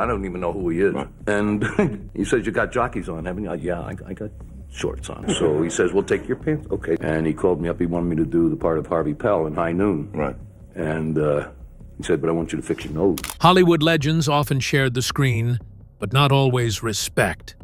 I don't even know who he is. Right. And he says, you got jockeys on, haven't you? Yeah, I got shorts on. So he says, well, take your pants. Okay. And he called me up. He wanted me to do the part of Harvey Pell in High Noon. Right. And he said, but I want you to fix your nose. Hollywood legends often shared the screen, but not always respect.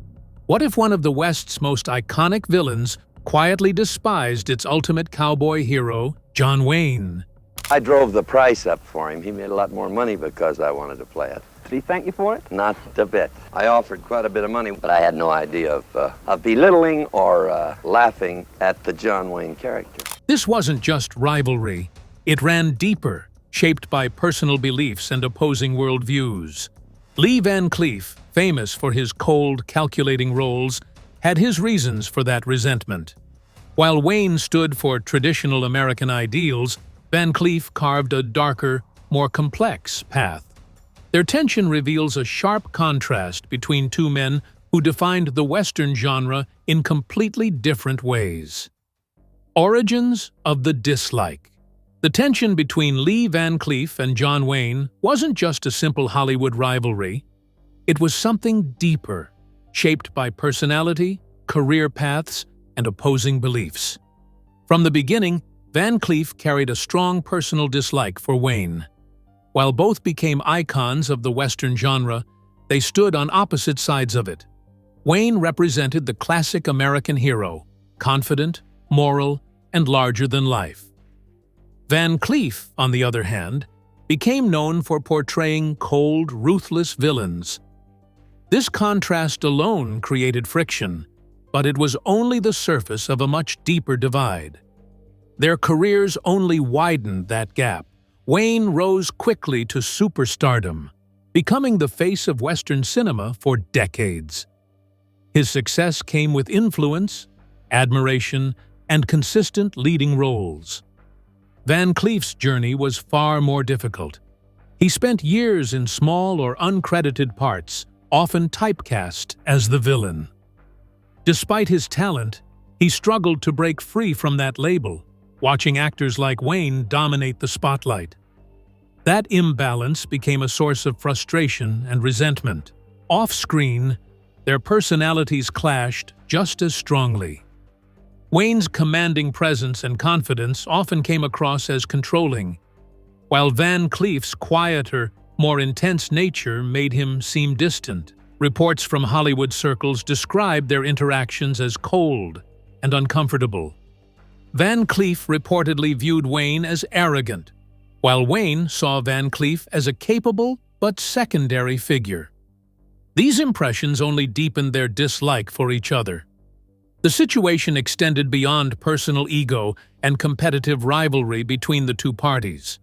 What if one of the West's most iconic villains quietly despised its ultimate cowboy hero, John Wayne? I drove the price up for him. He made a lot more money because I wanted to play it. Did he thank you for it? Not a bit. I offered quite a bit of money, but I had no idea of belittling or laughing at the John Wayne character. This wasn't just rivalry. It ran deeper, shaped by personal beliefs and opposing worldviews. Lee Van Cleef, famous for his cold, calculating roles, had his reasons for that resentment. While Wayne stood for traditional American ideals, Van Cleef carved a darker, more complex path. Their tension reveals a sharp contrast between two men who defined the Western genre in completely different ways. Origins of the dislike. The tension between Lee Van Cleef and John Wayne wasn't just a simple Hollywood rivalry. It was something deeper, shaped by personality, career paths, and opposing beliefs. From the beginning, Van Cleef carried a strong personal dislike for Wayne. While both became icons of the Western genre, they stood on opposite sides of it. Wayne represented the classic American hero, confident, moral, and larger than life. Van Cleef, on the other hand, became known for portraying cold, ruthless villains. This contrast alone created friction, but it was only the surface of a much deeper divide. Their careers only widened that gap. Wayne rose quickly to superstardom, becoming the face of Western cinema for decades. His success came with influence, admiration, and consistent leading roles. Van Cleef's journey was far more difficult. He spent years in small or uncredited parts, often typecast as the villain. Despite his talent, he struggled to break free from that label, watching actors like Wayne dominate the spotlight. That imbalance became a source of frustration and resentment. Off-screen, their personalities clashed just as strongly. Wayne's commanding presence and confidence often came across as controlling, while Van Cleef's quieter, more intense nature made him seem distant. Reports from Hollywood circles described their interactions as cold and uncomfortable. Van Cleef reportedly viewed Wayne as arrogant, while Wayne saw Van Cleef as a capable but secondary figure. These impressions only deepened their dislike for each other. The situation extended beyond personal ego and competitive rivalry between the two parties.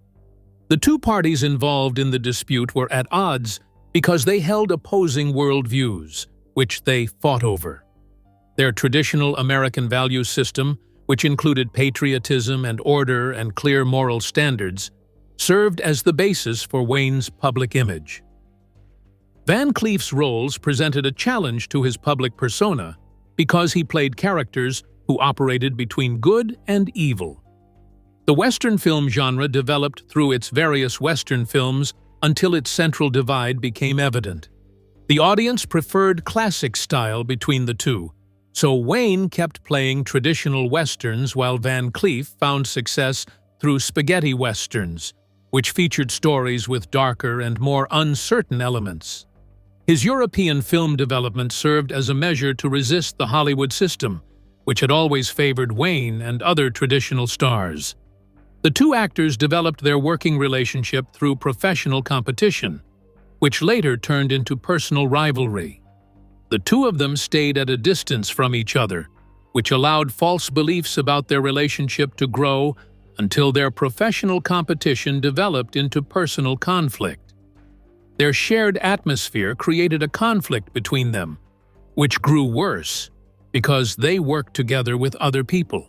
The two parties involved in the dispute were at odds because they held opposing worldviews, which they fought over. Their traditional American value system, which included patriotism and order and clear moral standards, served as the basis for Wayne's public image. Van Cleef's roles presented a challenge to his public persona because he played characters who operated between good and evil. The Western film genre developed through its various Western films until its central divide became evident. The audience preferred classic style between the two, so Wayne kept playing traditional Westerns while Van Cleef found success through spaghetti Westerns, which featured stories with darker and more uncertain elements. His European film development served as a measure to resist the Hollywood system, which had always favored Wayne and other traditional stars. The two actors developed their working relationship through professional competition, which later turned into personal rivalry. The two of them stayed at a distance from each other, which allowed false beliefs about their relationship to grow until their professional competition developed into personal conflict. Their shared atmosphere created a conflict between them, which grew worse because they worked together with other people.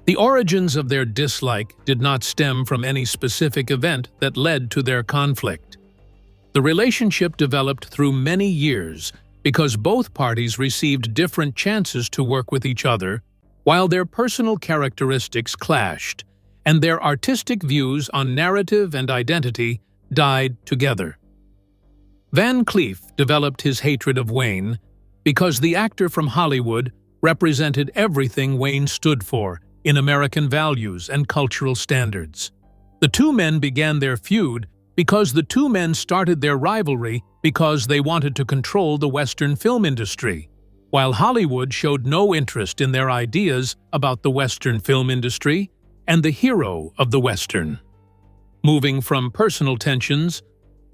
The origins of their dislike did not stem from any specific event that led to their conflict. The relationship developed through many years because both parties received different chances to work with each other, while their personal characteristics clashed, and their artistic views on narrative and identity died together. Van Cleef developed his hatred of Wayne because the actor from Hollywood represented everything Wayne stood for in American values and cultural standards. The two men began their feud because the two men started their rivalry because they wanted to control the Western film industry, while Hollywood showed no interest in their ideas about the Western film industry and the hero of the Western. Moving from personal tensions,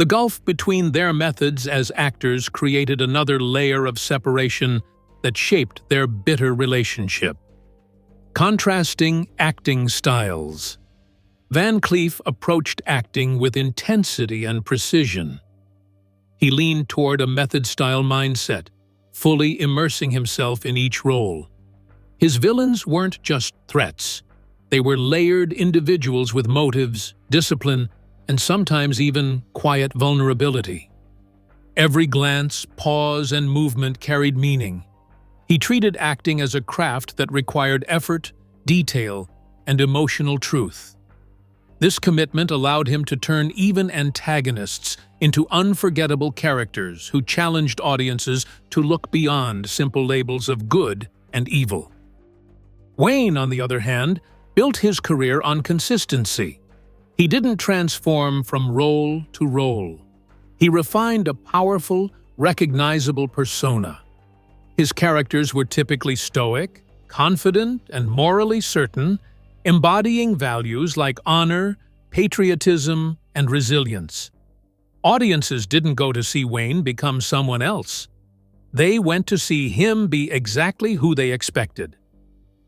the gulf between their methods as actors created another layer of separation that shaped their bitter relationship. Contrasting acting styles. Van Cleef approached acting with intensity and precision. He leaned toward a method-style mindset, fully immersing himself in each role. His villains weren't just threats. They were layered individuals with motives, discipline, and sometimes even quiet vulnerability. Every glance, pause, and movement carried meaning. He treated acting as a craft that required effort, detail, and emotional truth. This commitment allowed him to turn even antagonists into unforgettable characters who challenged audiences to look beyond simple labels of good and evil. Wayne, on the other hand, built his career on consistency. He didn't transform from role to role. He refined a powerful, recognizable persona. His characters were typically stoic, confident, and morally certain, embodying values like honor, patriotism, and resilience. Audiences didn't go to see Wayne become someone else. They went to see him be exactly who they expected.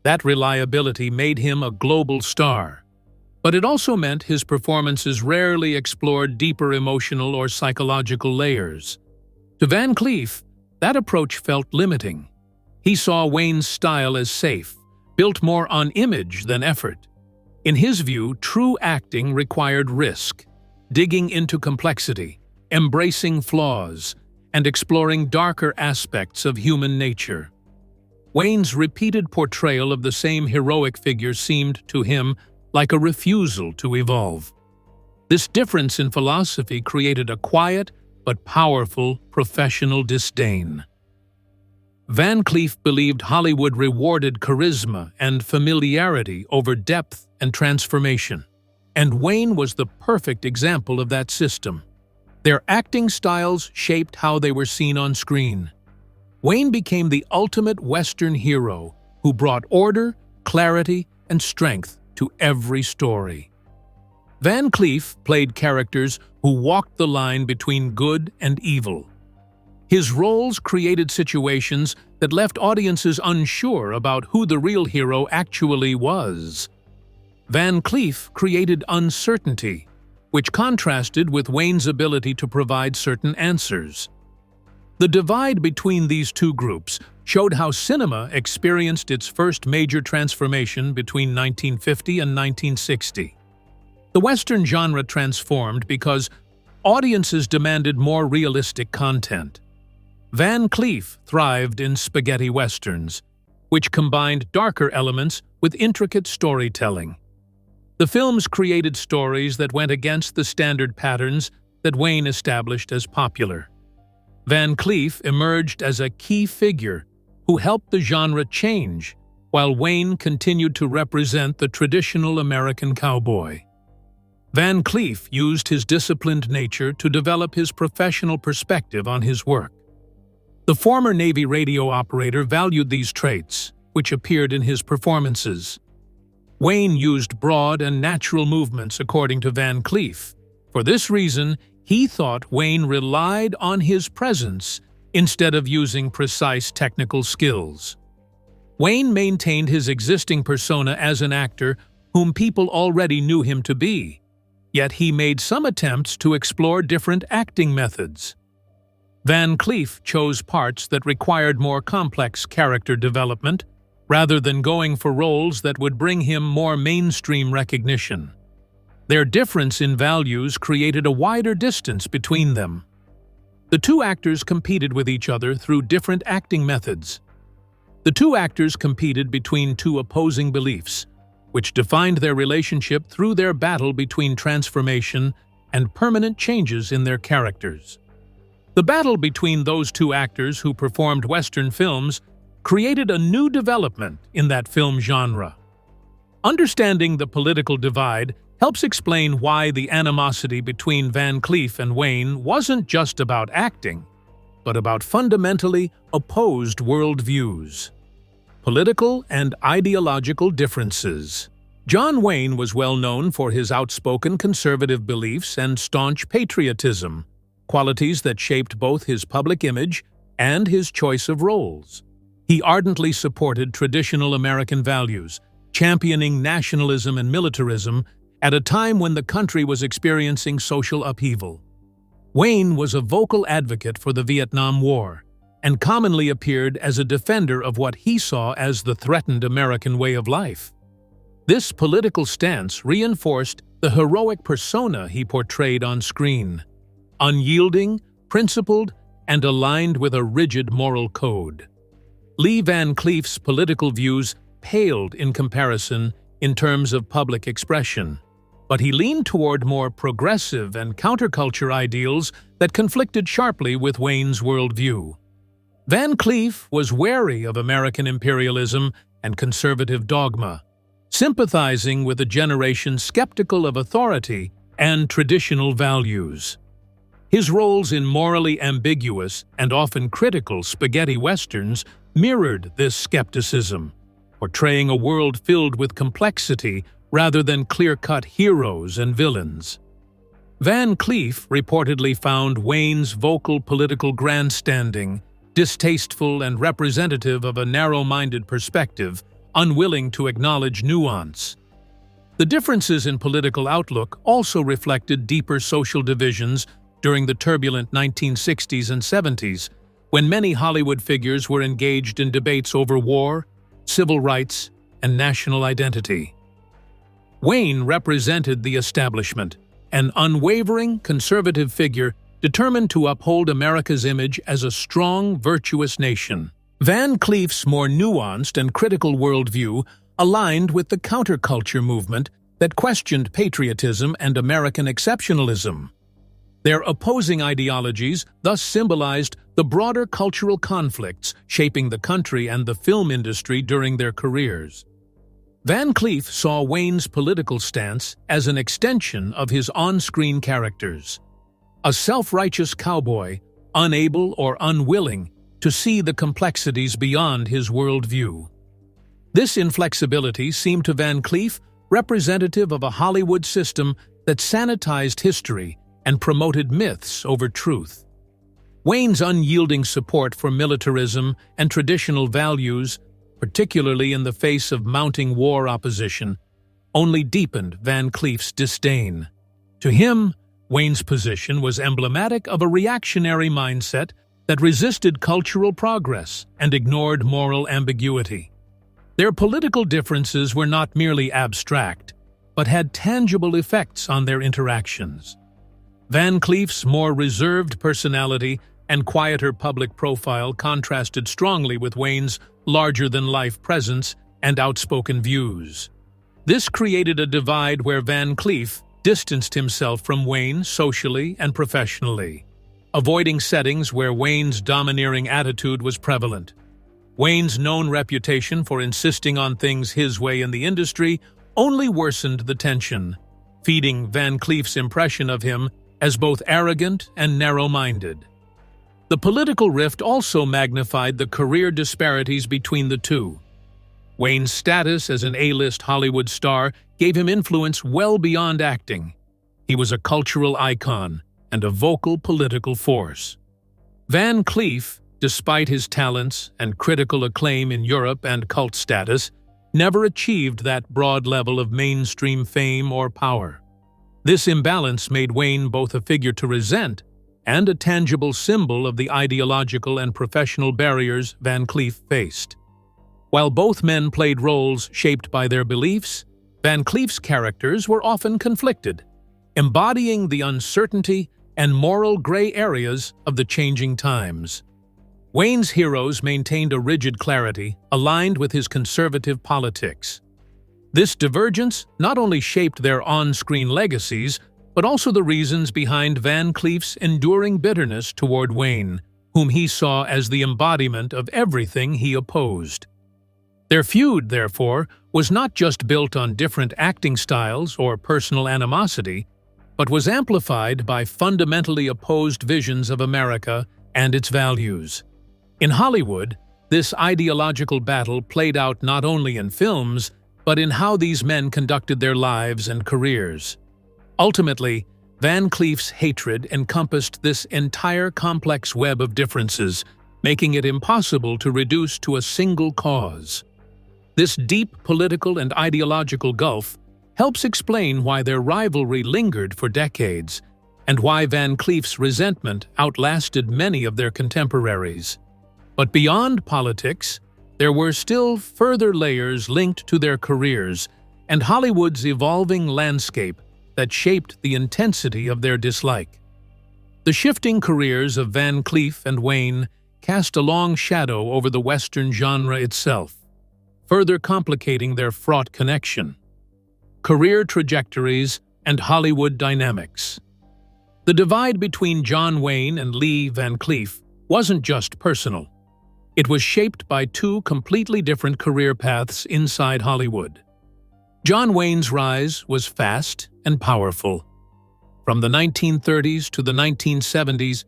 That reliability made him a global star. But it also meant his performances rarely explored deeper emotional or psychological layers. To Van Cleef, that approach felt limiting. He saw Wayne's style as safe, built more on image than effort. In his view, true acting required risk, digging into complexity, embracing flaws, and exploring darker aspects of human nature. Wayne's repeated portrayal of the same heroic figure seemed, to him, like a refusal to evolve. This difference in philosophy created a quiet but powerful professional disdain. Van Cleef believed Hollywood rewarded charisma and familiarity over depth and transformation, and Wayne was the perfect example of that system. Their acting styles shaped how they were seen on screen. Wayne became the ultimate Western hero who brought order, clarity, and strength to every story. Van Cleef played characters who walked the line between good and evil. His roles created situations that left audiences unsure about who the real hero actually was. Van Cleef created uncertainty, which contrasted with Wayne's ability to provide certain answers. The divide between these two groups showed how cinema experienced its first major transformation between 1950 and 1960. The Western genre transformed because audiences demanded more realistic content. Van Cleef thrived in spaghetti westerns, which combined darker elements with intricate storytelling. The films created stories that went against the standard patterns that Wayne established as popular. Van Cleef emerged as a key figure who helped the genre change, while Wayne continued to represent the traditional American cowboy. Van Cleef used his disciplined nature to develop his professional perspective on his work. The former Navy radio operator valued these traits, which appeared in his performances. Wayne used broad and natural movements according to Van Cleef. For this reason, he thought Wayne relied on his presence instead of using precise technical skills. Wayne maintained his existing persona as an actor whom people already knew him to be, yet he made some attempts to explore different acting methods. Van Cleef chose parts that required more complex character development, rather than going for roles that would bring him more mainstream recognition. Their difference in values created a wider distance between them. The two actors competed with each other through different acting methods. The two actors competed between two opposing beliefs, which defined their relationship through their battle between transformation and permanent changes in their characters. The battle between those two actors who performed Western films created a new development in that film genre. Understanding the political divide helps explain why the animosity between Van Cleef and Wayne wasn't just about acting, but about fundamentally opposed worldviews. Political and ideological differences. John Wayne was well known for his outspoken conservative beliefs and staunch patriotism, qualities that shaped both his public image and his choice of roles. He ardently supported traditional American values, championing nationalism and militarism at a time when the country was experiencing social upheaval. Wayne was a vocal advocate for the Vietnam War and commonly appeared as a defender of what he saw as the threatened American way of life. This political stance reinforced the heroic persona he portrayed on screen, unyielding, principled, and aligned with a rigid moral code. Lee Van Cleef's political views paled in comparison in terms of public expression, but he leaned toward more progressive and counterculture ideals that conflicted sharply with Wayne's worldview. Van Cleef was wary of American imperialism and conservative dogma, sympathizing with a generation skeptical of authority and traditional values. His roles in morally ambiguous and often critical spaghetti westerns mirrored this skepticism, portraying a world filled with complexity rather than clear-cut heroes and villains. Van Cleef reportedly found Wayne's vocal political grandstanding distasteful and representative of a narrow-minded perspective, unwilling to acknowledge nuance. The differences in political outlook also reflected deeper social divisions during the turbulent 1960s and 70s, when many Hollywood figures were engaged in debates over war, civil rights, and national identity. Wayne represented the establishment, an unwavering conservative figure determined to uphold America's image as a strong, virtuous nation. Van Cleef's more nuanced and critical worldview aligned with the counterculture movement that questioned patriotism and American exceptionalism. Their opposing ideologies thus symbolized the broader cultural conflicts shaping the country and the film industry during their careers. Van Cleef saw Wayne's political stance as an extension of his on-screen characters, a self-righteous cowboy, unable or unwilling to see the complexities beyond his worldview. This inflexibility seemed to Van Cleef representative of a Hollywood system that sanitized history and promoted myths over truth. Wayne's unyielding support for militarism and traditional values, particularly in the face of mounting war opposition, only deepened Van Cleef's disdain. To him, Wayne's position was emblematic of a reactionary mindset that resisted cultural progress and ignored moral ambiguity. Their political differences were not merely abstract, but had tangible effects on their interactions. Van Cleef's more reserved personality and quieter public profile contrasted strongly with Wayne's larger-than-life presence and outspoken views. This created a divide where Van Cleef distanced himself from Wayne socially and professionally, avoiding settings where Wayne's domineering attitude was prevalent. Wayne's known reputation for insisting on things his way in the industry only worsened the tension, feeding Van Cleef's impression of him as both arrogant and narrow-minded. The political rift also magnified the career disparities between the two. Wayne's status as an A-list Hollywood star gave him influence well beyond acting. He was a cultural icon and a vocal political force. Van Cleef, despite his talents and critical acclaim in Europe and cult status, never achieved that broad level of mainstream fame or power. This imbalance made Wayne both a figure to resent and a tangible symbol of the ideological and professional barriers Van Cleef faced. While both men played roles shaped by their beliefs, Van Cleef's characters were often conflicted, embodying the uncertainty and moral gray areas of the changing times. Wayne's heroes maintained a rigid clarity aligned with his conservative politics. This divergence not only shaped their on-screen legacies, but also the reasons behind Van Cleef's enduring bitterness toward Wayne, whom he saw as the embodiment of everything he opposed. Their feud, therefore, was not just built on different acting styles or personal animosity, but was amplified by fundamentally opposed visions of America and its values. In Hollywood, this ideological battle played out not only in films, but in how these men conducted their lives and careers. Ultimately, Van Cleef's hatred encompassed this entire complex web of differences, making it impossible to reduce to a single cause. This deep political and ideological gulf helps explain why their rivalry lingered for decades, and why Van Cleef's resentment outlasted many of their contemporaries. But beyond politics, there were still further layers linked to their careers and Hollywood's evolving landscape that shaped the intensity of their dislike. The shifting careers of Van Cleef and Wayne cast a long shadow over the Western genre itself, further complicating their fraught connection. Career trajectories and Hollywood dynamics. The divide between John Wayne and Lee Van Cleef wasn't just personal. It was shaped by two completely different career paths inside Hollywood. John Wayne's rise was fast and powerful. From the 1930s to the 1970s,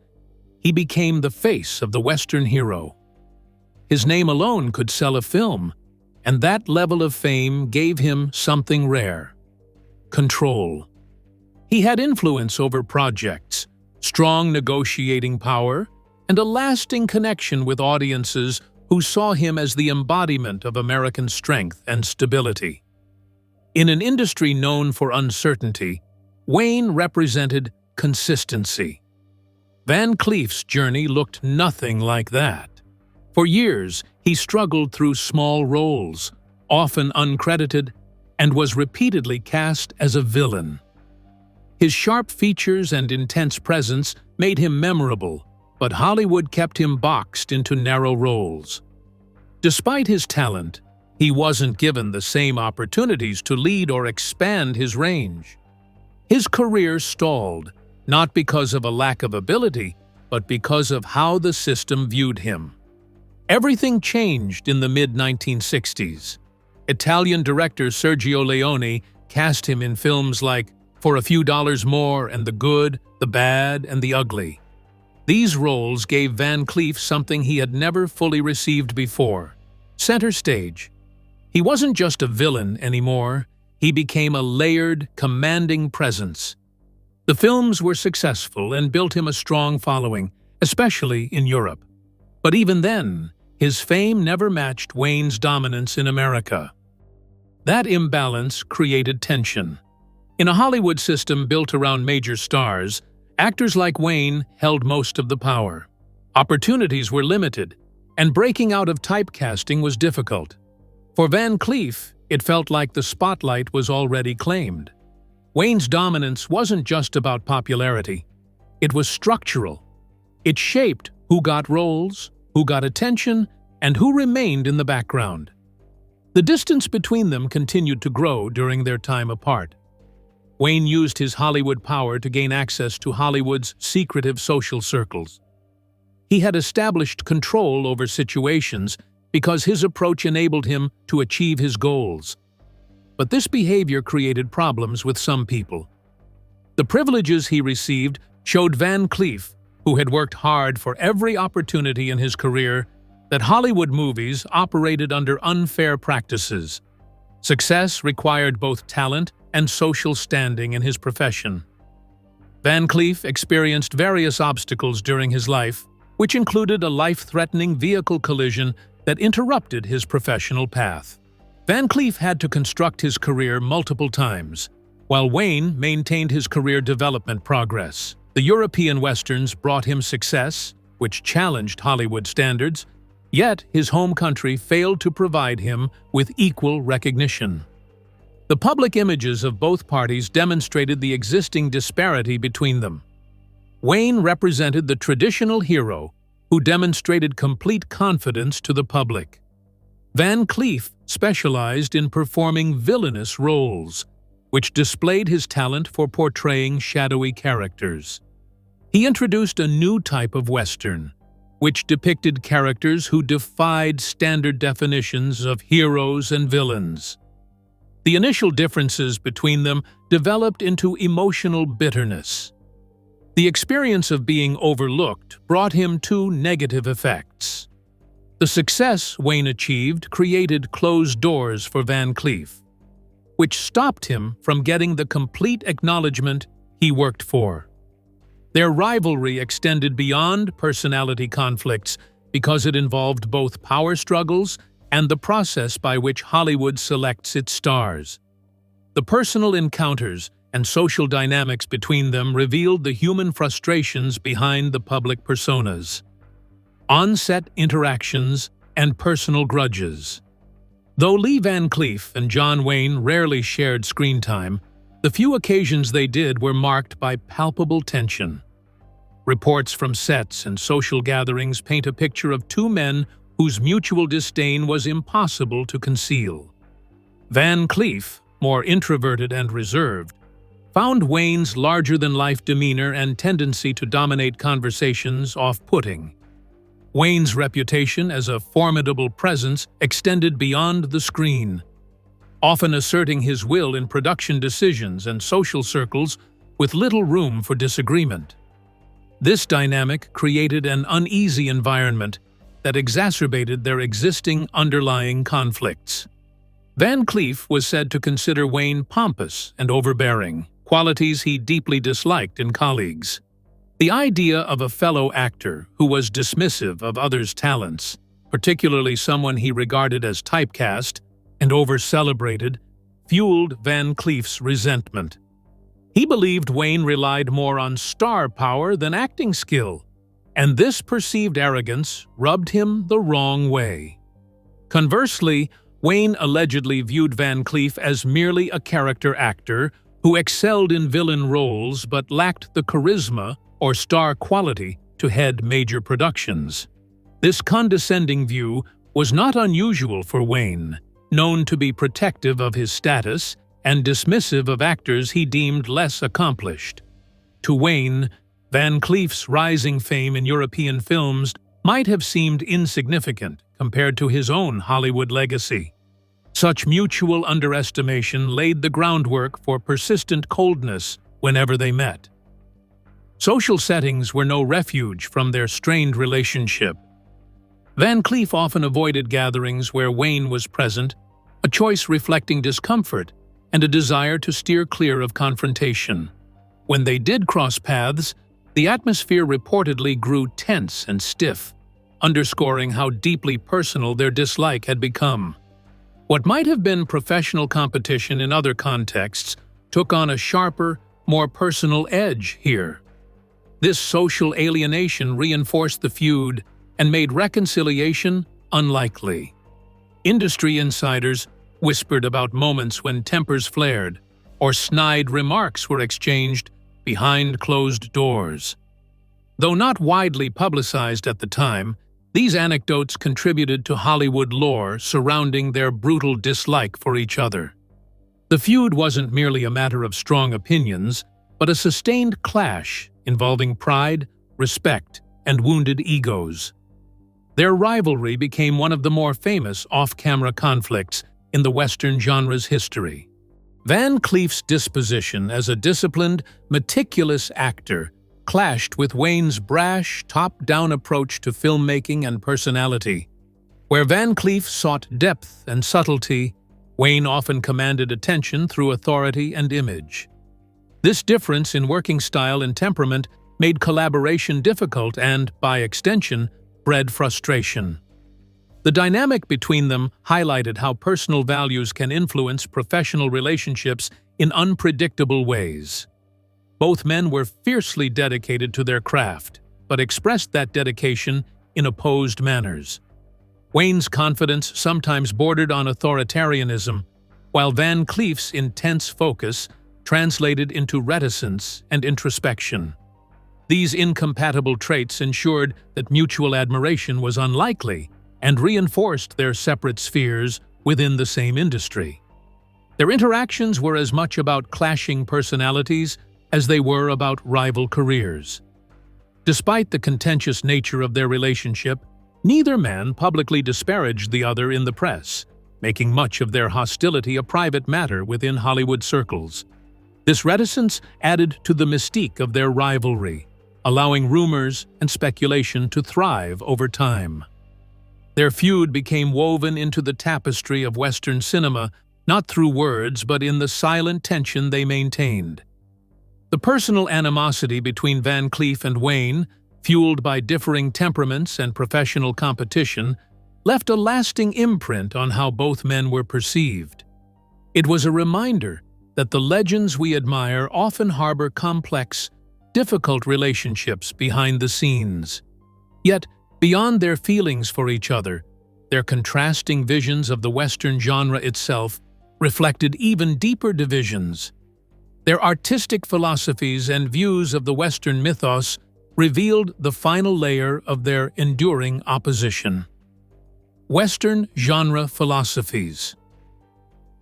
he became the face of the Western hero. His name alone could sell a film, and that level of fame gave him something rare: control. He had influence over projects, strong negotiating power, and a lasting connection with audiences who saw him as the embodiment of American strength and stability. In an industry known for uncertainty, Wayne represented consistency. Van Cleef's journey looked nothing like that. For years, he struggled through small roles, often uncredited, and was repeatedly cast as a villain. His sharp features and intense presence made him memorable, but Hollywood kept him boxed into narrow roles. Despite his talent, he wasn't given the same opportunities to lead or expand his range. His career stalled, not because of a lack of ability, but because of how the system viewed him. Everything changed in the mid-1960s. Italian director Sergio Leone cast him in films like For a Few Dollars More and The Good, the Bad, and the Ugly. These roles gave Van Cleef something he had never fully received before: center stage. He wasn't just a villain anymore, he became a layered, commanding presence. The films were successful and built him a strong following, especially in Europe. But even then, his fame never matched Wayne's dominance in America. That imbalance created tension. In a Hollywood system built around major stars, actors like Wayne held most of the power. Opportunities were limited, and breaking out of typecasting was difficult. For Van Cleef, it felt like the spotlight was already claimed. Wayne's dominance wasn't just about popularity. It was structural. It shaped who got roles, who got attention, and who remained in the background. The distance between them continued to grow during their time apart. Wayne used his Hollywood power to gain access to Hollywood's secretive social circles. He had established control over situations because his approach enabled him to achieve his goals. But this behavior created problems with some people. The privileges he received showed Van Cleef, who had worked hard for every opportunity in his career, that Hollywood movies operated under unfair practices. Success required both talent and social standing in his profession. Van Cleef experienced various obstacles during his life, which included a life-threatening vehicle collision that interrupted his professional path. Van Cleef had to construct his career multiple times, while Wayne maintained his career development progress. The European Westerns brought him success, which challenged Hollywood standards, yet his home country failed to provide him with equal recognition. The public images of both parties demonstrated the existing disparity between them. Wayne represented the traditional hero who demonstrated complete confidence to the public. Van Cleef specialized in performing villainous roles, which displayed his talent for portraying shadowy characters. He introduced a new type of Western, which depicted characters who defied standard definitions of heroes and villains. The initial differences between them developed into emotional bitterness. The experience of being overlooked brought him two negative effects. The success Wayne achieved created closed doors for Van Cleef, which stopped him from getting the complete acknowledgement he worked for. Their rivalry extended beyond personality conflicts because it involved both power struggles and the process by which Hollywood selects its stars. The personal encounters and social dynamics between them revealed the human frustrations behind the public personas, on-set interactions, and personal grudges. Though Lee Van Cleef and John Wayne rarely shared screen time, the few occasions they did were marked by palpable tension. Reports from sets and social gatherings paint a picture of two men whose mutual disdain was impossible to conceal. Van Cleef, more introverted and reserved, found Wayne's larger-than-life demeanor and tendency to dominate conversations off-putting. Wayne's reputation as a formidable presence extended beyond the screen, often asserting his will in production decisions and social circles with little room for disagreement. This dynamic created an uneasy environment that exacerbated their existing underlying conflicts. Van Cleef was said to consider Wayne pompous and overbearing, qualities he deeply disliked in colleagues. The idea of a fellow actor who was dismissive of others' talents, particularly someone he regarded as typecast and over-celebrated, fueled Van Cleef's resentment. He believed Wayne relied more on star power than acting skill, and this perceived arrogance rubbed him the wrong way. Conversely, Wayne allegedly viewed Van Cleef as merely a character actor who excelled in villain roles but lacked the charisma or star quality to head major productions. This condescending view was not unusual for Wayne, known to be protective of his status and dismissive of actors he deemed less accomplished. To Wayne, Van Cleef's rising fame in European films might have seemed insignificant compared to his own Hollywood legacy. Such mutual underestimation laid the groundwork for persistent coldness whenever they met. Social settings were no refuge from their strained relationship. Van Cleef often avoided gatherings where Wayne was present, a choice reflecting discomfort and a desire to steer clear of confrontation. When they did cross paths, the atmosphere reportedly grew tense and stiff, underscoring how deeply personal their dislike had become. What might have been professional competition in other contexts took on a sharper, more personal edge here. This social alienation reinforced the feud and made reconciliation unlikely. Industry insiders whispered about moments when tempers flared or snide remarks were exchanged behind closed doors. Though not widely publicized at the time, these anecdotes contributed to Hollywood lore surrounding their brutal dislike for each other. The feud wasn't merely a matter of strong opinions, but a sustained clash involving pride, respect, and wounded egos. Their rivalry became one of the more famous off-camera conflicts in the Western genre's history. Van Cleef's disposition as a disciplined, meticulous actor clashed with Wayne's brash, top-down approach to filmmaking and personality. Where Van Cleef sought depth and subtlety, Wayne often commanded attention through authority and image. This difference in working style and temperament made collaboration difficult and, by extension, bred frustration. The dynamic between them highlighted how personal values can influence professional relationships in unpredictable ways. Both men were fiercely dedicated to their craft, but expressed that dedication in opposed manners. Wayne's confidence sometimes bordered on authoritarianism, while Van Cleef's intense focus translated into reticence and introspection. These incompatible traits ensured that mutual admiration was unlikely and reinforced their separate spheres within the same industry. Their interactions were as much about clashing personalities as they were about rival careers. Despite the contentious nature of their relationship, neither man publicly disparaged the other in the press, making much of their hostility a private matter within Hollywood circles. This reticence added to the mystique of their rivalry, allowing rumors and speculation to thrive over time. Their feud became woven into the tapestry of Western cinema, not through words but in the silent tension they maintained. The personal animosity between Van Cleef and Wayne, fueled by differing temperaments and professional competition, left a lasting imprint on how both men were perceived. It was a reminder that the legends we admire often harbor complex, difficult relationships behind the scenes. Yet, beyond their feelings for each other, their contrasting visions of the Western genre itself reflected even deeper divisions. Their artistic philosophies and views of the Western mythos revealed the final layer of their enduring opposition. Western genre philosophies.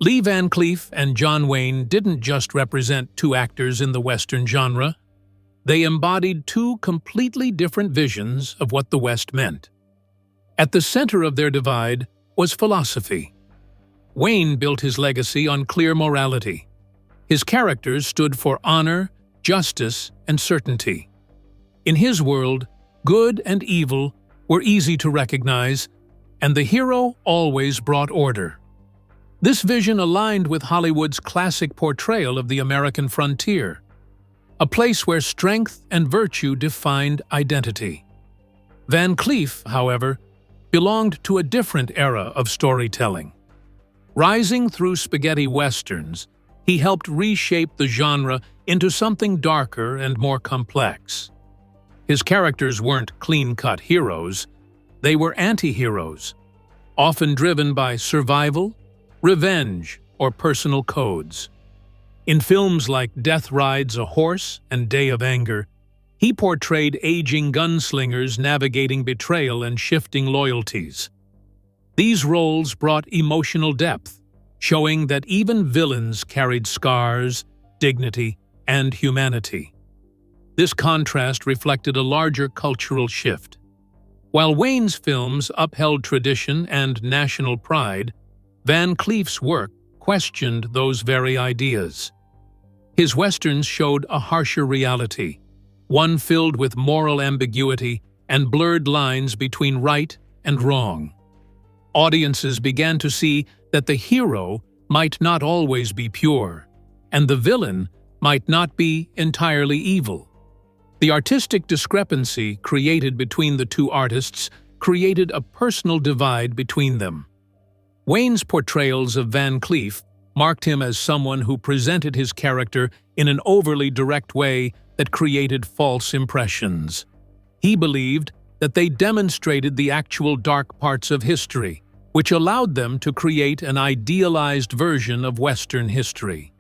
Lee Van Cleef and John Wayne didn't just represent two actors in the Western genre. They embodied two completely different visions of what the West meant. At the center of their divide was philosophy. Wayne built his legacy on clear morality. His characters stood for honor, justice, and certainty. In his world, good and evil were easy to recognize, and the hero always brought order. This vision aligned with Hollywood's classic portrayal of the American frontier, a place where strength and virtue defined identity. Van Cleef, however, belonged to a different era of storytelling. Rising through spaghetti westerns, he helped reshape the genre into something darker and more complex. His characters weren't clean-cut heroes, they were anti-heroes, often driven by survival, revenge, or personal codes. In films like Death Rides a Horse and Day of Anger, he portrayed aging gunslingers navigating betrayal and shifting loyalties. These roles brought emotional depth, showing that even villains carried scars, dignity, and humanity. This contrast reflected a larger cultural shift. While Wayne's films upheld tradition and national pride, Van Cleef's work questioned those very ideas. His westerns showed a harsher reality, one filled with moral ambiguity and blurred lines between right and wrong. Audiences began to see that the hero might not always be pure, and the villain might not be entirely evil. The artistic discrepancy created between the two artists created a personal divide between them. Wayne's portrayals of Van Cleef marked him as someone who presented his character in an overly direct way that created false impressions. He believed that they demonstrated the actual dark parts of history, which allowed them to create an idealized version of Western history.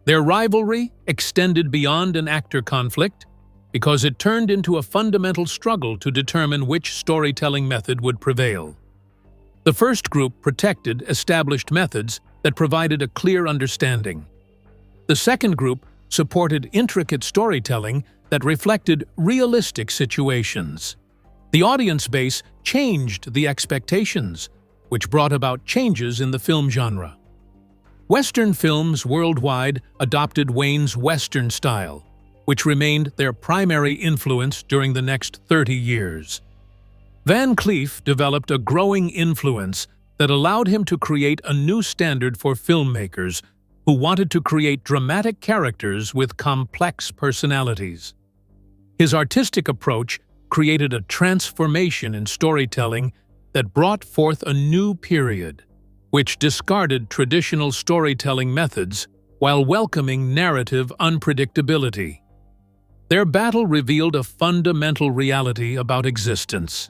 Their rivalry extended beyond an actor conflict because it turned into a fundamental struggle to determine which storytelling method would prevail. The first group protected established methods that provided a clear understanding. The second group supported intricate storytelling that reflected realistic situations. The audience base changed the expectations, which brought about changes in the film genre. Western films worldwide adopted Wayne's Western style, which remained their primary influence during the next 30 years. Van Cleef developed a growing influence that allowed him to create a new standard for filmmakers who wanted to create dramatic characters with complex personalities. His artistic approach created a transformation in storytelling that brought forth a new period, which discarded traditional storytelling methods while welcoming narrative unpredictability. Their battle revealed a fundamental reality about existence.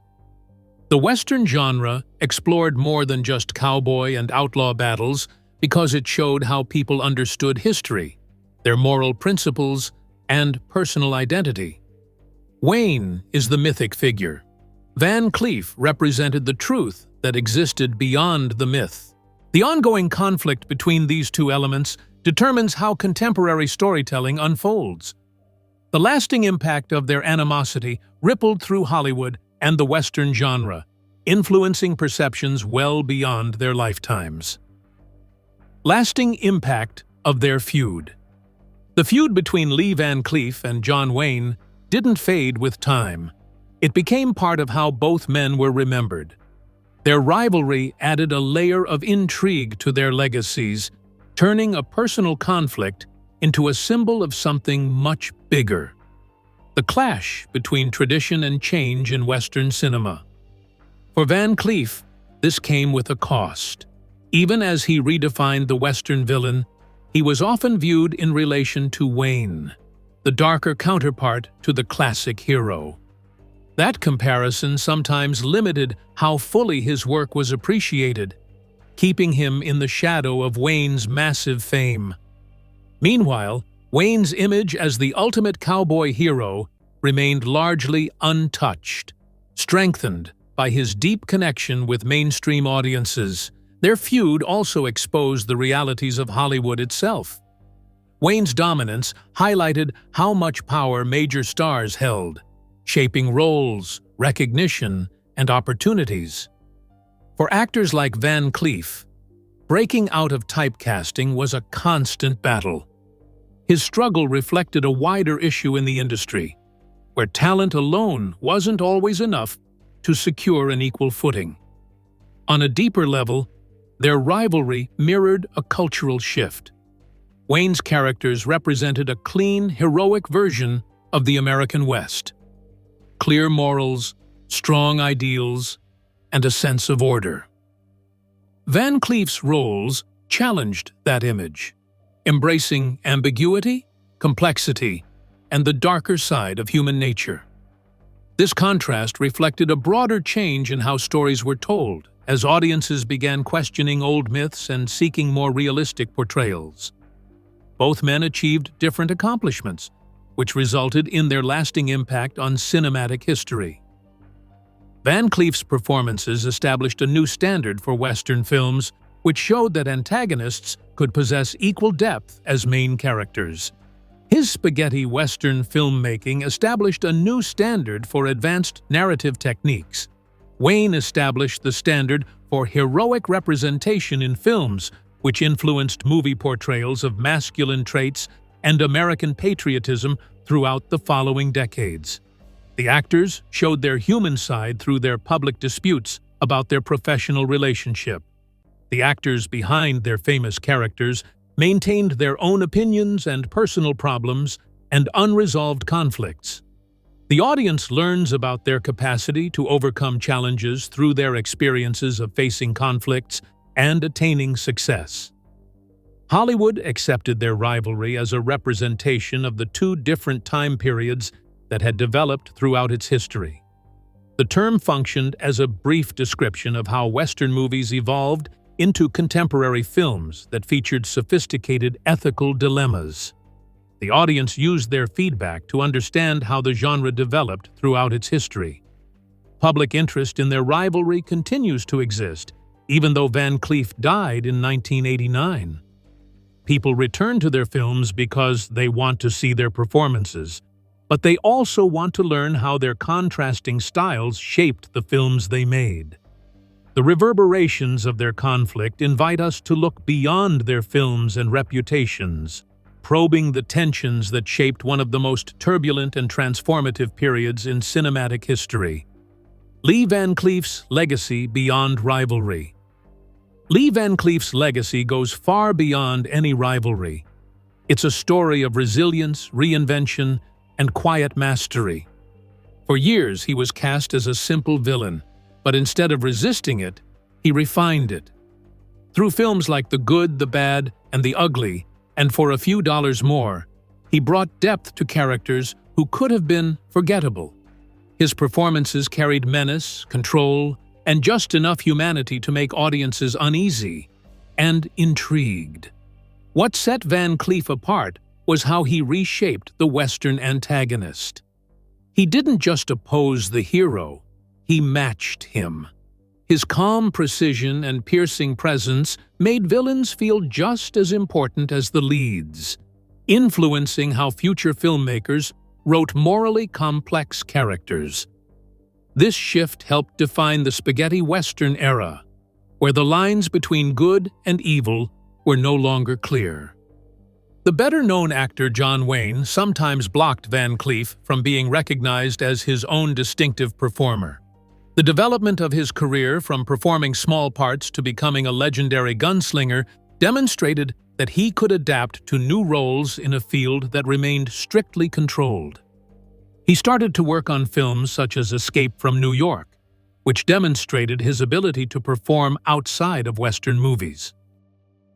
The Western genre explored more than just cowboy and outlaw battles because it showed how people understood history, their moral principles, and personal identity. Wayne is the mythic figure. Van Cleef represented the truth that existed beyond the myth, The ongoing conflict between these two elements determines how contemporary storytelling unfolds. The lasting impact of their animosity rippled through Hollywood and the Western genre, influencing perceptions well beyond their lifetimes. Lasting impact of their feud. The feud between Lee Van Cleef and John Wayne didn't fade with time. It became part of how both men were remembered. Their rivalry added a layer of intrigue to their legacies, turning a personal conflict into a symbol of something much bigger: the clash between tradition and change in Western cinema. For Van Cleef, this came with a cost. Even as he redefined the Western villain, he was often viewed in relation to Wayne, the darker counterpart to the classic hero. That comparison sometimes limited how fully his work was appreciated, keeping him in the shadow of Wayne's massive fame. Meanwhile, Wayne's image as the ultimate cowboy hero remained largely untouched, strengthened by his deep connection with mainstream audiences. Their feud also exposed the realities of Hollywood itself. Wayne's dominance highlighted how much power major stars held, shaping roles, recognition, and opportunities. For actors like Van Cleef, breaking out of typecasting was a constant battle. His struggle reflected a wider issue in the industry, where talent alone wasn't always enough to secure an equal footing. On a deeper level, their rivalry mirrored a cultural shift. Wayne's characters represented a clean, heroic version of the American West. Clear morals, strong ideals, and a sense of order. Van Cleef's roles challenged that image, embracing ambiguity, complexity, and the darker side of human nature. This contrast reflected a broader change in how stories were told, as audiences began questioning old myths and seeking more realistic portrayals. Both men achieved different accomplishments, which resulted in their lasting impact on cinematic history. Van Cleef's performances established a new standard for Western films, which showed that antagonists could possess equal depth as main characters. His spaghetti Western filmmaking established a new standard for advanced narrative techniques. Wayne established the standard for heroic representation in films, which influenced movie portrayals of masculine traits and American patriotism throughout the following decades. The actors showed their human side through their public disputes about their professional relationship. The actors behind their famous characters maintained their own opinions and personal problems and unresolved conflicts. The audience learns about their capacity to overcome challenges through their experiences of facing conflicts and attaining success. Hollywood accepted their rivalry as a representation of the two different time periods that had developed throughout its history. The term functioned as a brief description of how Western movies evolved into contemporary films that featured sophisticated ethical dilemmas. The audience used their feedback to understand how the genre developed throughout its history. Public interest in their rivalry continues to exist, even though Van Cleef died in 1989. People return to their films because they want to see their performances, but they also want to learn how their contrasting styles shaped the films they made. The reverberations of their conflict invite us to look beyond their films and reputations, probing the tensions that shaped one of the most turbulent and transformative periods in cinematic history. Lee Van Cleef's legacy beyond rivalry. Lee Van Cleef's legacy goes far beyond any rivalry. It's a story of resilience, reinvention, and quiet mastery. For years, he was cast as a simple villain, but instead of resisting it, he refined it. Through films like The Good, the Bad, and the Ugly, and For a Few Dollars More, he brought depth to characters who could have been forgettable. His performances carried menace, control, and just enough humanity to make audiences uneasy and intrigued. What set Van Cleef apart was how he reshaped the Western antagonist. He didn't just oppose the hero, he matched him. His calm precision and piercing presence made villains feel just as important as the leads, influencing how future filmmakers wrote morally complex characters. This shift helped define the spaghetti western era, where the lines between good and evil were no longer clear. The better-known actor John Wayne sometimes blocked Van Cleef from being recognized as his own distinctive performer. The development of his career from performing small parts to becoming a legendary gunslinger demonstrated that he could adapt to new roles in a field that remained strictly controlled. He started to work on films such as Escape from New York, which demonstrated his ability to perform outside of Western movies.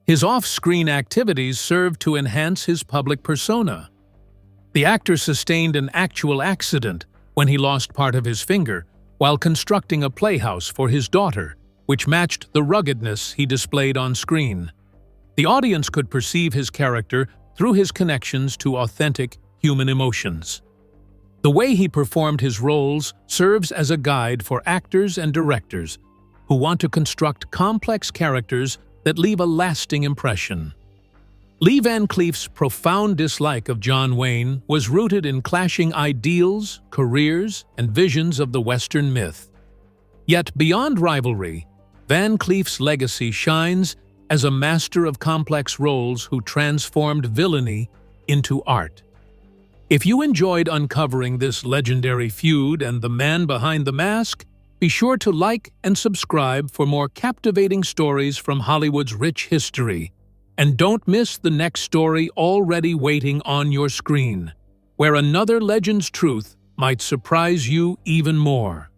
His off-screen activities served to enhance his public persona. The actor sustained an actual accident when he lost part of his finger while constructing a playhouse for his daughter, which matched the ruggedness he displayed on screen. The audience could perceive his character through his connections to authentic human emotions. The way he performed his roles serves as a guide for actors and directors who want to construct complex characters that leave a lasting impression. Lee Van Cleef's profound dislike of John Wayne was rooted in clashing ideals, careers, and visions of the Western myth. Yet beyond rivalry, Van Cleef's legacy shines as a master of complex roles who transformed villainy into art. If you enjoyed uncovering this legendary feud and the man behind the mask, be sure to like and subscribe for more captivating stories from Hollywood's rich history. And don't miss the next story already waiting on your screen, where another legend's truth might surprise you even more.